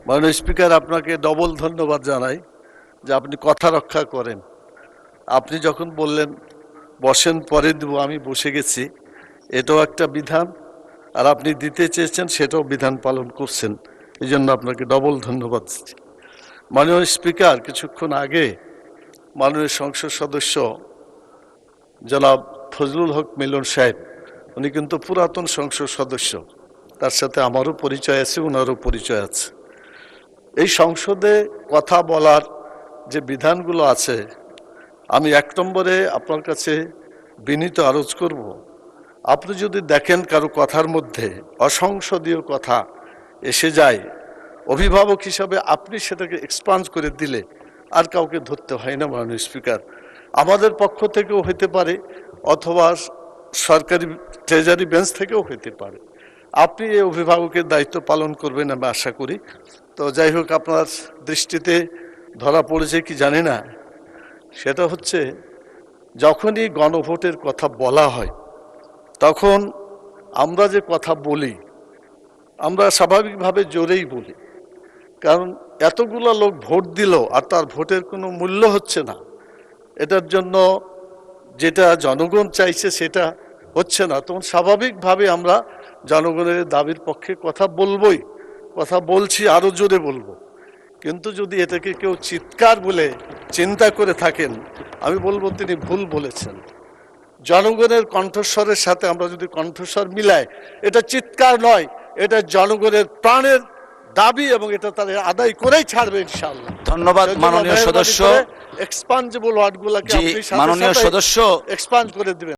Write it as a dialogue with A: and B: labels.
A: মাননীয় স্পিকার, আপনাকে ডবল ধন্যবাদ জানাই যে আপনি কথা রক্ষা করেন। আপনি যখন বললেন বসেন পরে দেব, আমি বসে গেছি, এটাও একটা বিধান, আর আপনি দিতে চেয়েছেন সেটাও বিধান পালন করছেন, এই জন্য আপনাকে ডবল ধন্যবাদ দিচ্ছি। মাননীয় স্পিকার, কিছুক্ষণ আগে মাননীয় সংসদ সদস্য জনাব ফজলুল হক মিলন সাহেব, উনি কিন্তু পুরাতন সংসদ সদস্য, তার সাথে আমারও পরিচয় আছে, ওনারও পরিচয় আছে। এই সংসদে কথা বলার যে বিধানগুলো আছে, আমি এক নম্বরে আপনার কাছে বিনীত আরজ করব, আপনি যদি দেখেন কারো কথার মধ্যে অসংসদীয় কথা এসে যায়, অভিভাবক হিসাবে আপনি সেটাকে এক্সপান্স করে দিলে আর কাউকে ধরতে হয় না। মাননীয় স্পিকার, আমাদের পক্ষ থেকেও হতে পারে অথবা সরকারি ট্রেজারি বেঞ্চ থেকেও হতে পারে। আপনি এই অভিভাবকের দায়িত্ব পালন করবেন আমি আশা করি। তো যাই হোক, আপনার দৃষ্টিতে ধরা পড়েছে কি জানি না, সেটা হচ্ছে যখনই গণভোটের কথা বলা হয় তখন আমরা যে কথা বলি, আমরা স্বাভাবিকভাবে জোরেই বলি, কারণ এতগুলো লোক ভোট দিল আর তার ভোটের কোনো মূল্য হচ্ছে না, এটার জন্য যেটা জনগণ চাইছে সেটা হচ্ছে না, তখন স্বাভাবিকভাবে আমরা জনগণের দাবির পক্ষে কথা বলবই, কথা বলছি, আরো জোরে বলবো। কিন্তু যদি এটাকে কেউ চিৎকার বলে চিন্তা করে থাকেন, আমি বলবো তিনি ভুল বলেছেন। জনগণের কণ্ঠস্বরের সাথে আমরা যদি কণ্ঠস্বর মিলাই, এটা চিৎকার নয়, এটা জনগণের প্রাণের দাবি, এবং এটা তারা আদায় করেই ছাড়বে ইনশাআল্লাহ।
B: ধন্যবাদ মাননীয় সদস্য।
A: এক্সপান্সিবল ওয়ার্ডগুলোকে আপনি
B: মাননীয় সদস্য
A: এক্সপান্ড করে দিবেন।